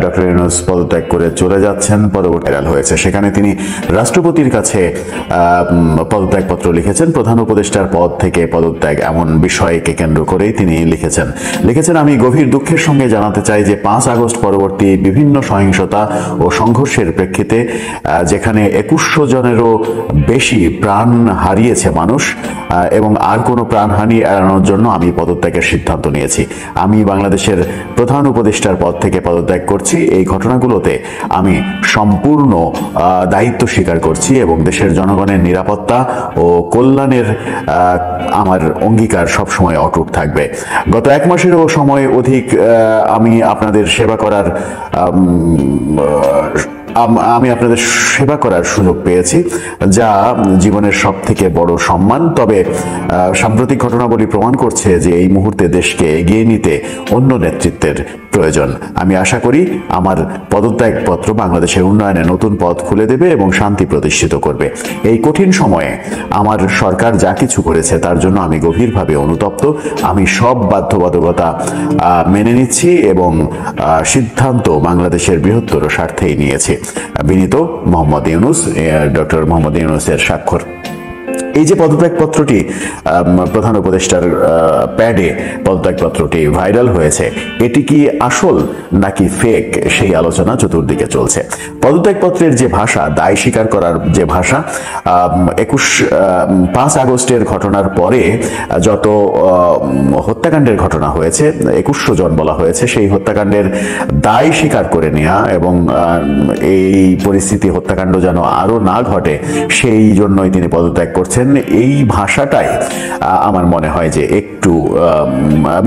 Doctor Yunus পদত্যাগ করে চলে যাচ্ছেন, পরবর্তী ভাইরাল হয়েছে। সেখানে তিনি রাষ্ট্রপতির কাছে পদত্যাগপত্র লিখেছেন। প্রধান উপদেষ্টার পদ থেকে পদত্যাগ এমন বিষয়কে কেন্দ্র করেই তিনি লিখেছেন আমি গভীর দুঃখের সঙ্গে জানাতে চাই যে 5 আগস্ট পরবর্তী বিভিন্ন সহিংসতা ও সংঘর্ষের প্রেক্ষিতে যেখানে 2100 জনেরও বেশি প্রাণ হারিয়েছে মানুষ, এবং আর কোনো প্রাণহানি এড়ানোর জন্য আমি পদত্যাগের সিদ্ধান্ত নিয়েছি। আমি বাংলাদেশের প্রধান উপদেষ্টার পদ থেকে পদত্যাগ করছি। এই ঘটনাগুলোতে আমি সম্পূর্ণ দায়িত্ব স্বীকার করছি এবং দেশের জনগণের নিরাপত্তা ও কল্যাণের আমার অঙ্গীকার সবসময় অটুট থাকবে। গত 1 মাসেরও সময় অধিক আমি আপনাদের সেবা করার সুযোগ পেয়েছি, যা জীবনের সবথেকে বড় সম্মান। তবে সাম্প্রতিক ঘটনাবলী প্রমাণ করছে যে এই মুহূর্তে দেশকে এগিয়ে নিতে অন্য নেতৃত্বের প্রয়োজন। আমি আশা করি আমার পদত্যাগপত্র বাংলাদেশের উন্নয়নে নতুন পথ খুলে দেবে এবং শান্তি প্রতিষ্ঠিত করবে। এই কঠিন সময়ে আমার সরকার যা কিছু করেছে তার জন্য আমি গভীরভাবে অনুতপ্ত। আমি সব বাধ্যবাধকতা মেনে নিচ্ছি এবং সিদ্ধান্ত বাংলাদেশের বৃহত্তর স্বার্থেই নিয়েছি। বিনীত মোহাম্মদ ইউনূস। ডক্টর মোহাম্মদ ইউনূসের স্বাক্ষর। এই যে পদত্যাগপত্রটি প্রধান উপদেষ্টার প্যাডে পদত্যাগপত্রটি ভাইরাল হয়েছে, এটি কি আসল নাকি ফেক সেই আলোচনা চতুর্দিকে চলছে। পদত্যাগপত্রের যে ভাষা, দায় স্বীকার করার যে ভাষা, 5 আগস্টের ঘটনার পরে যত হত্যাকাণ্ডের ঘটনা হয়েছে, 2100 জন বলা হয়েছে, সেই হত্যাকাণ্ডের দায় স্বীকার করে নেওয়া এবং এই পরিস্থিতি, হত্যাকাণ্ড যেন আরো না ঘটে সেই জন্যই তিনি পদত্যাগ করছেন। এই ভাষাটাই আমার মনে হয় যে একটু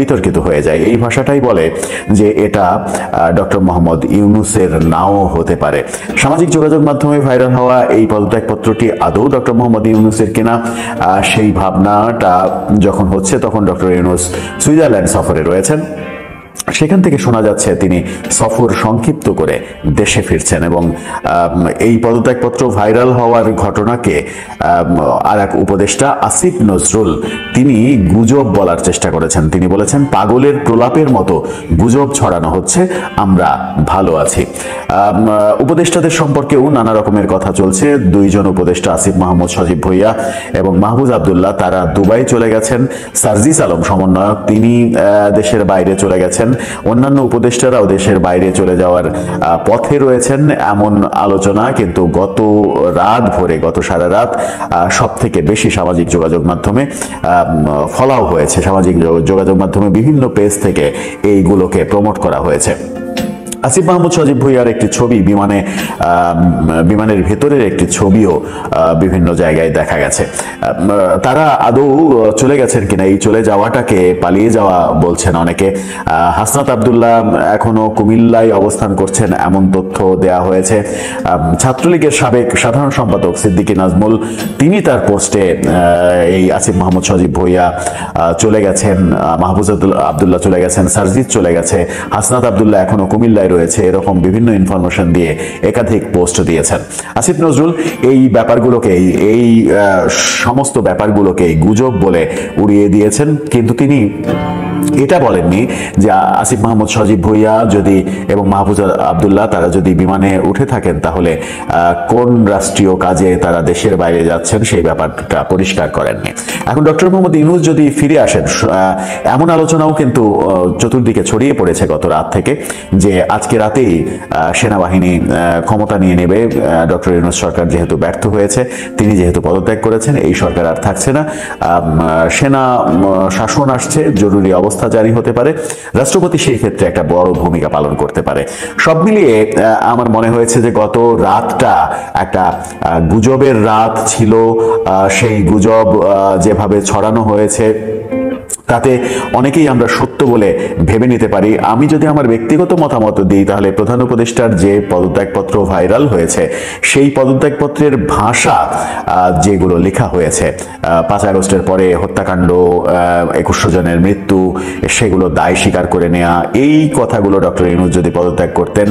বিতর্কিত হয়ে যায়। এই ভাষাটাই বলে যে এটা ডক্টর মোহাম্মদ ইউনূসের নাও হতে পারে। সামাজিক যোগাযোগ মাধ্যমে ভাইরাল হওয়া এই পদত্যাগপত্রটি আদৌ ডক্টর মোহাম্মদ ইউনূসের কিনা, সেই ভাবনাটা যখন হচ্ছে তখন ডক্টর ইউনূস সুইজারল্যান্ড সফরে রয়েছেন। সেখান থেকে শোনা যাচ্ছে তিনি সফর সংক্ষিপ্ত করে দেশে ফিরছেন এবং এই পদত্যাগপত্র ভাইরাল হওয়ার ঘটনাকে আর এক উপদেষ্টা আসিফ নজরুল তিনি গুজব বলার চেষ্টা করেছেন। তিনি বলেছেন, পাগলের প্রলাপের মতো গুজব ছড়ানো হচ্ছে, আমরা ভালো আছি। উপদেষ্টাদের সম্পর্কেও নানা রকমের কথা চলছে। 2 জন উপদেষ্টা আসিফ মাহমুদ সজীব ভুইয়া এবং মাহফুজ আব্দুল্লাহ তারা দুবাই চলে গেছেন। সার্জিস আলম সমন্বয়ক তিনি দেশের বাইরে চলে গেছেন। অন্যান্য উপদেষ্টারাও দেশের বাইরে চলে যাওয়ার পথে রয়েছেন এমন আলোচনা কিন্তু গত সারা রাত সব থেকে বেশি সামাজিক যোগাযোগ মাধ্যমে ফলাও হয়েছে। সামাজিক যোগাযোগ মাধ্যমে বিভিন্ন পেজ থেকে এইগুলোকে প্রমোট করা হয়েছে। আসিফ মাহমুদ সজীব ভুইয়ার একটি ছবি, বিমানের ভেতরের একটি ছবিও বিভিন্ন জায়গায় দেখা গেছে। তারা আদৌ চলে গেছেন কিনা, এই চলে যাওয়াটাকে পালিয়ে যাওয়া বলছেন অনেকে। হাসনাত আব্দুল্লাহ এখনো কুমিল্লায় অবস্থান করছেন এমন তথ্য দেয়া হয়েছে। ছাত্রলীগের সাবেক সাধারণ সম্পাদক সিদ্দিকী নাজমুল তিনি তার পোস্টে এই আসিফ মাহমুদ সজীব ভুইয়া চলে গেছেন, মাহফুজ আব্দুল্লাহ চলে গেছেন, সার্জিস চলে গেছে, হাসনাত আব্দুল্লাহ এখনো কুমিল্লায় রয়েছে, এরকম বিভিন্ন ইনফরমেশন দিয়ে একাধিক পোস্ট দিয়েছেন। আসিফ নজরুল এই ব্যাপারগুলোকে, এই সমস্ত ব্যাপারগুলোকে গুজব বলে উড়িয়ে দিয়েছেন, কিন্তু তিনি এটা বলেননি যে আসিফ মাহমুদ সজীব ভুইয়া যদি এবং মাহফুজ আব্দুল্লাহ তারা যদি বিমানে উঠে থাকেন তাহলে কোন রাষ্ট্রীয় কাজে তারা দেশের বাইরে যাচ্ছেন সেই ব্যাপারটা পরিষ্কার করেননি। এখন ডক্টর মোহাম্মদ ইউনূস যদি ফিরে আসেন, এমন আলোচনাও কিন্তু চতুর্দিকে ছড়িয়ে পড়েছে গত রাত থেকে যে আজকে রাতেই সেনাবাহিনী ক্ষমতা নিয়ে নেবে। ডক্টর ইউনূস সরকার যেহেতু ব্যর্থ হয়েছে, তিনি যেহেতু পদত্যাগ করেছেন, এই সরকার আর থাকছে না, সেনা শাসন আসছে, জরুরি অবস্থা জারি হতে পারে, রাষ্ট্রপতি সেই ক্ষেত্রে একটা বড় ভূমিকা পালন করতে পারে। সব মিলিয়ে আমার মনে হয়েছে যে গত রাতটা একটা গুজবের রাত ছিল। সেই গুজব যেভাবে ছড়ানো হয়েছে তাতে অনেকেই আমরা সত্য বলে ভেবে নিতে পারি। আমি যদি আমার ব্যক্তিগত মতামত দিই তাহলে প্রধান উপদেষ্টার যে পদত্যাগপত্র ভাইরাল হয়েছে সেই পদত্যাগপত্রের ভাষা যেগুলো লেখা হয়েছে, 5 আগস্টের পরে হত্যাকাণ্ড, 2100 জনের মৃত্যু, সেগুলো দায় স্বীকার করে নেওয়া, এই কথাগুলো ডক্টর ইউনূস যদি পদত্যাগ করতেন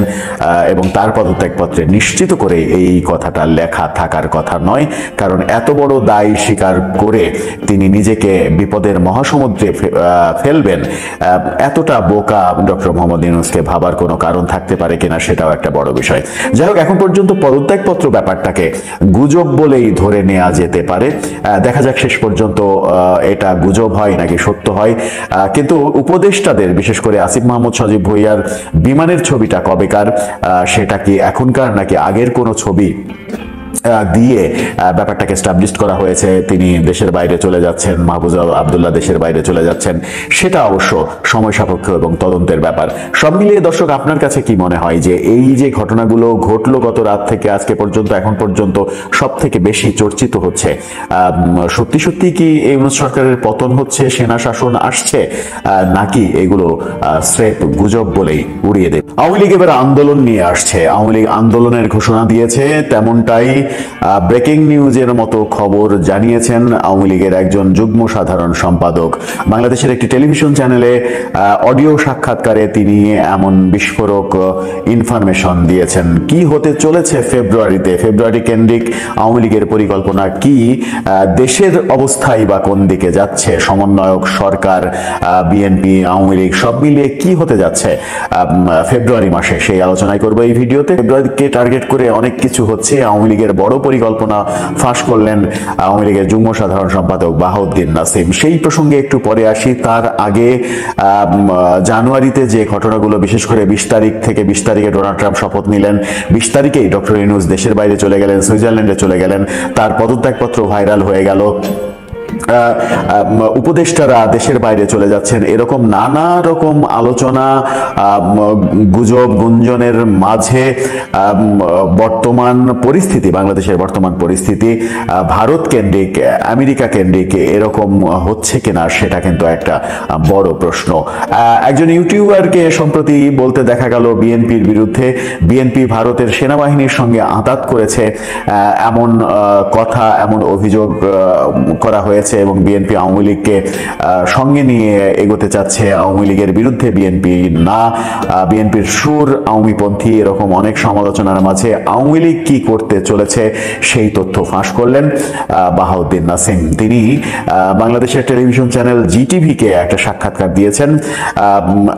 এবং তার পদত্যাগপত্রে নিশ্চিত করে এই কথাটা লেখা থাকার কথা নয়, কারণ এত বড় দায় স্বীকার করে তিনি নিজেকে বিপদের মহাসমুদ্রে ফেলবেন, এতটা বোকা ডক্টর মোহাম্মদ ইউনূসকে ভাবার কোনো কারণ থাকতে পারে কিনা সেটাও একটা বড় বিষয়। যাই হোক, এখন পর্যন্ত পদত্যাগপত্র ব্যাপারটাকে গুজব বলেই ধরে নেওয়া যেতে পারে। দেখা যাক শেষ পর্যন্ত এটা গুজব হয় নাকি সত্য হয়। কিন্তু উপদেষ্টাদের, বিশেষ করে আসিফ মাহমুদ সজীব ভুঁইয়ার বিমানের ছবিটা কবেকার, সেটা কি এখনকার নাকি আগের কোনো ছবি দিয়ে ব্যাপারটাকে এস্টাবলিশ করা হয়েছে। তিনি দেশের বাইরে চলে যাচ্ছেন, মাহফুজ আব্দুল্লাহ দেশের বাইরে চলে যাচ্ছেন, সেটা অবশ্য সময় সাপেক্ষ এবং তদন্তের ব্যাপার। সব মিলিয়ে দর্শক, আপনার কাছে কি মনে হয় যে এই যে ঘটনাগুলো ঘটলো গত রাত থেকে আজকে পর্যন্ত, এখন পর্যন্ত সব থেকে বেশি চর্চিত হচ্ছে, সত্যি সত্যি কি ইউনূস সরকারের পতন হচ্ছে, সেনা শাসন আসছে, নাকি এগুলো স্রেফ গুজব বলেই উড়িয়ে দেবে? আওয়ামী লীগ এবার আন্দোলন নিয়ে আসছে। আওয়ামী লীগ আন্দোলনের ঘোষণা দিয়েছে, তেমনটাই ব্রেকিং নিউজের মতো খবর জানিয়েছেন আওয়ামী লীগের একজন যুগ্ম সাধারণ সম্পাদক। বাংলাদেশের একটি টেলিভিশন চ্যানেলে অডিও সাক্ষাৎকারে তিনি এমন বিস্ফোরক ইনফরমেশন দিয়েছেন। কি হতে চলেছে ফেব্রুয়ারিতে, ফেব্রুয়ারি কেন্দ্রিক আওয়ামী লীগের পরিকল্পনা কি, দেশের অবস্থাই বা কোন দিকে যাচ্ছে, সমন্বয়ক সরকার, বিএনপি, আওয়ামী লীগ সব মিলিয়ে কি হতে যাচ্ছে ফেব্রুয়ারি মাসে, সেই আলোচনাই করবো এই ভিডিওতে। ফেব্রুয়ারিকে টার্গেট করে অনেক কিছু হচ্ছে। আওয়ামী লীগের বড় পরিকল্পনা ফাঁস করলেন আওয়ামী লীগের যুগ্ম সাধারণ সম্পাদক বাহাউদ্দিন নাসিম। সেই প্রসঙ্গে একটু পরে আসি। তার আগে জানুয়ারিতে যে ঘটনাগুলো, বিশেষ করে 20 তারিখ থেকে 20 তারিখে ডোনাল্ড ট্রাম্প শপথ নিলেন, 20 তারিখেই ডক্টর ইউনূস দেশের বাইরে চলে গেলেন, সুইজারল্যান্ডে চলে গেলেন, তার পদত্যাগপত্র ভাইরাল হয়ে গেল, উপদেষ্টারা দেশের বাইরে চলে যাচ্ছেন, এরকম নানা রকম আলোচনা, গুজব গুঞ্জনের মাঝে বর্তমান পরিস্থিতি, বাংলাদেশের বর্তমান পরিস্থিতি ভারত কেন্দ্রিক, আমেরিকা কেন্দ্রিক এরকম হচ্ছে কিনা সেটা কিন্তু একটা বড় প্রশ্ন। একজন ইউটিউবারকে সম্প্রতি বলতে দেখা গেল বিএনপির বিরুদ্ধে, বিএনপি ভারতের সেনাবাহিনীর সঙ্গে আঁতাত করেছে এমন কথা, এমন অভিযোগ করা হয়েছে এবং বিএনপি আওয়ামী লীগকে সঙ্গে নিয়ে এগোতে চাচ্ছে। আওয়ামী লীগের বিরুদ্ধে বিএনপি না, বিএনপির সুর আওয়ামীপন্থী, এরকম অনেক সমালোচনার মাঝে আওয়ামী লীগ কি করতে চলেছে সেই তথ্য ফাঁস করলেন বাহাউদ্দিন নাসিম। তিনি বাংলাদেশের টেলিভিশন চ্যানেল জিটিভিকে একটা সাক্ষাৎকার দিয়েছেন,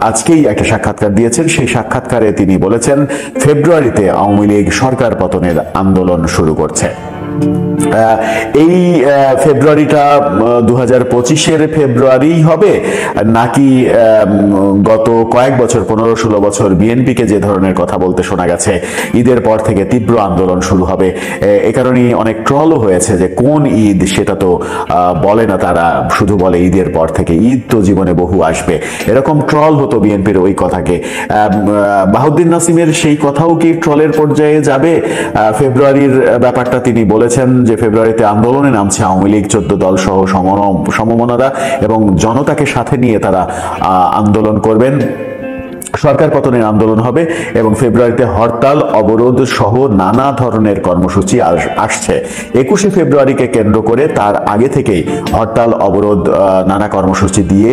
আজকেই একটা সাক্ষাৎকার দিয়েছেন। সেই সাক্ষাৎকারে তিনি বলেছেন ফেব্রুয়ারিতে আওয়ামী লীগ সরকার পতনের আন্দোলন শুরু করছে। এই ফেব্রুয়ারিটা 2025-এর ফেব্রুয়ারি হবে, নাকি গত কয়েক বছর, 15-16 বছর বিএনপিকে যে ধরনের কথা বলতে শোনা গেছে, ঈদের পর থেকে তীব্র আন্দোলন শুরু হবে। এ কারণেই অনেক ট্রলও হয়েছে যে কোন ঈদ সেটা তো বলে না, তারা শুধু বলে ঈদের পর থেকে, ঈদ তো জীবনে বহু আসবে, এরকম ট্রল হতো বিএনপির ওই কথাকে। বাহাউদ্দিন নাসিমের সেই কথাও কি ট্রলের পর্যায়ে যাবে? ফেব্রুয়ারির ব্যাপারটা তিনি বলেছেন যে ফেব্রুয়ারিতে আন্দোলনে নামছে আওয়ামী লীগ, 14 দল সহ সমমনারা এবং জনতাকে সাথে নিয়ে তারা আন্দোলন করবেন, সরকার পতনের আন্দোলন হবে এবং ফেব্রুয়ারিতে হরতাল, অবরোধ সহ নানা ধরনের কর্মসূচি আসছে। 21শে ফেব্রুয়ারিকে কেন্দ্র করে তার আগে থেকেই হরতাল, অবরোধ, নানা কর্মসূচি দিয়ে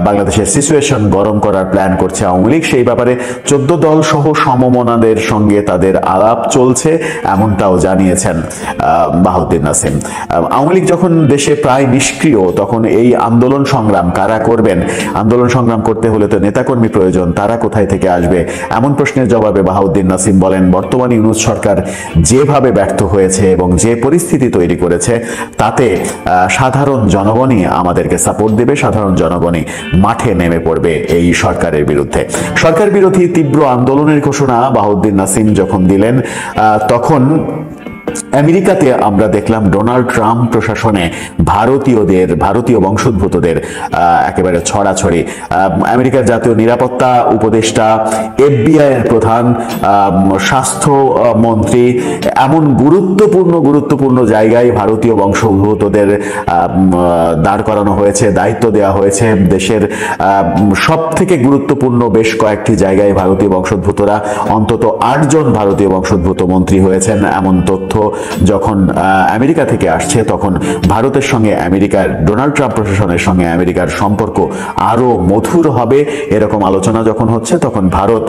বাংলাদেশের সিচুয়েশন গরম করার প্ল্যান করছে আওয়ামী লীগ। সেই ব্যাপারে 14 দল সহ সমমনাদের সঙ্গে তাদের আলাপ চলছে, এমনটাও জানিয়েছেন বাহাউদ্দিন নাসিম। আওয়ামী লীগ যখন দেশে প্রায় নিষ্ক্রিয়, তখন এই আন্দোলন সংগ্রাম কারা করবেন? আন্দোলন সংগ্রাম করতে হলে তো নেতাকর্মী প্রয়োজন, তারা কোথায় থেকে আসবে? এমন প্রশ্নের জবাবে বাহাউদ্দিন নাসিম বলেন, বর্তমান ইউনূস সরকার যেভাবে ব্যর্থ হয়েছে এবং যে পরিস্থিতি তৈরি করেছে, তাতে সাধারণ জনগণই আমাদেরকে সাপোর্ট দেবে, সাধারণ জনগণই মাঠে নেমে পড়বে এই সরকারের বিরুদ্ধে। সরকার বিরোধী তীব্র আন্দোলনের ঘোষণা বাহাউদ্দিন নাসিম যখন দিলেন, তখন আমেরিকাতে আমরা দেখলাম ডোনাল্ড ট্রাম্প প্রশাসনে ভারতীয় বংশোদ্ভূতদের একেবারে ছড়াছড়ি। আমেরিকার জাতীয় নিরাপত্তা উপদেষ্টা, FBI এর প্রধান, স্বাস্থ্য মন্ত্রী, এমন গুরুত্বপূর্ণ জায়গায় ভারতীয় বংশোদ্ভূতদের দাঁড় করানো হয়েছে, দায়িত্ব দেওয়া হয়েছে। দেশের সব থেকে গুরুত্বপূর্ণ বেশ কয়েকটি জায়গায় ভারতীয় বংশোদ্ভূতরা, অন্তত 8 জন ভারতীয় বংশোদ্ভূত মন্ত্রী হয়েছেন, এমন তথ্য যখন আমেরিকা থেকে আসছে, তখন ভারতের সঙ্গে আমেরিকার, ডোনাল্ড ট্রাম্প প্রশাসনের সঙ্গে আমেরিকার সম্পর্ক আরো মধুর হবে, এরকম আলোচনা যখন হচ্ছে, তখন ভারত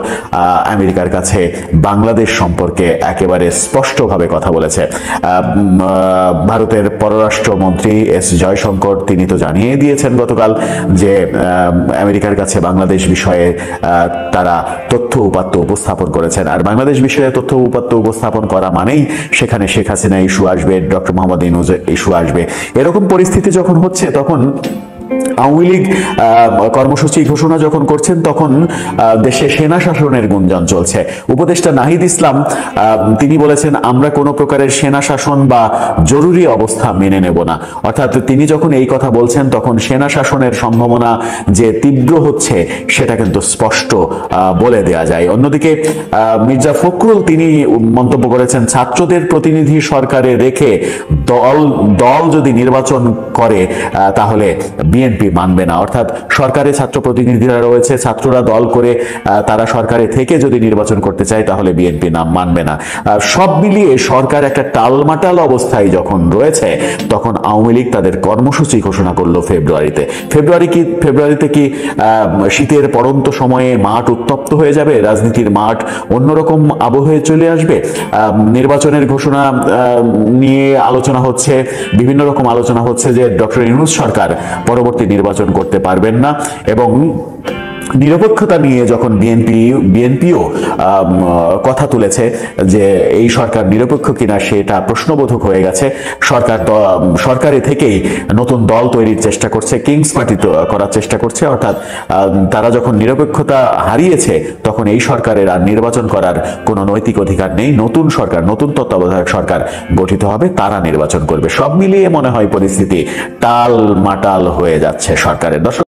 আমেরিকার কাছে বাংলাদেশ সম্পর্কে একেবারে স্পষ্টভাবে কথা বলেছে। ভারতের পররাষ্ট্রমন্ত্রী এস জয়শঙ্কর তিনি তো জানিয়ে দিয়েছেন গতকাল যে আমেরিকার কাছে বাংলাদেশ বিষয়ে তারা তথ্য উপাত্ত উপস্থাপন করেছেন। আর বাংলাদেশ বিষয়ে তথ্য উপাত্ত উপস্থাপন করা মানেই সেখানে শেখ হাসিনা ইস্যু আসবে, ডক্টর মোহাম্মদ ইউনূস ইস্যু আসবে। এরকম পরিস্থিতি যখন হচ্ছে, তখন আওয়ামী লীগ কর্মসূচি ঘোষণা যখন করছেন, তখন দেশে সেনা শাসনের গুঞ্জন চলছে। উপদেষ্টা নাহিদ ইসলাম তিনি বলেছেন, আমরা কোনো প্রকারের সেনা শাসন বা জরুরি অবস্থা মেনে নেব না। অর্থাৎ তিনি যখন এই কথা বলছেন, তখন সেনা শাসনের সম্ভাবনা যে তীব্র হচ্ছে সেটা কিন্তু স্পষ্ট বলে দেয়া যায়। অন্যদিকে মির্জা ফখরুল তিনি মন্তব্য করেছেন, ছাত্রদের প্রতিনিধি সরকারে রেখে দল যদি নির্বাচন করে তাহলে বিএনপি মানবে না। অর্থাৎ সরকারে ছাত্র প্রতিনিধিরা রয়েছে, ছাত্ররা দল করে তারা সরকারে থেকে যদি নির্বাচন করতে চায় তাহলে বিএনপি নাম মানবে না। সব মিলিয়ে সরকার একটা টালমাটাল অবস্থায় যখন রয়েছে, তখন আওয়ামী লীগ তাদের কর্মসূচি ঘোষণা করলো ফেব্রুয়ারিতে কি শীতের পড়ন্ত সময়ে মাঠ উত্তপ্ত হয়ে যাবে, রাজনীতির মাঠ অন্যরকম আবহে চলে আসবে। নির্বাচনের ঘোষণা নিয়ে আলোচনা হচ্ছে, বিভিন্ন রকম আলোচনা হচ্ছে যে ডক্টর ইউনূস সরকার পরবর্তী নির্বাচন করতে পারবেন না, এবং নিরপেক্ষতা নিয়ে যখন বিএনপিও কথা তুলেছে যে এই সরকার নিরপেক্ষ কিনা সেটা প্রশ্নবোধক হয়ে গেছে। সরকারে থেকেই নতুন দল তৈরির চেষ্টা করছে, কিংস পার্টি করার চেষ্টা করছে। অর্থাৎ তারা যখন নিরপেক্ষতা হারিয়েছে, তখন এই সরকারের আর নির্বাচন করার কোনো নৈতিক অধিকার নেই। নতুন সরকার, নতুন তত্ত্বাবধায়ক সরকার গঠিত হবে, তারা নির্বাচন করবে। সব মিলিয়ে মনে হয় পরিস্থিতি টাল মাটাল হয়ে যাচ্ছে সরকারের। দর্শক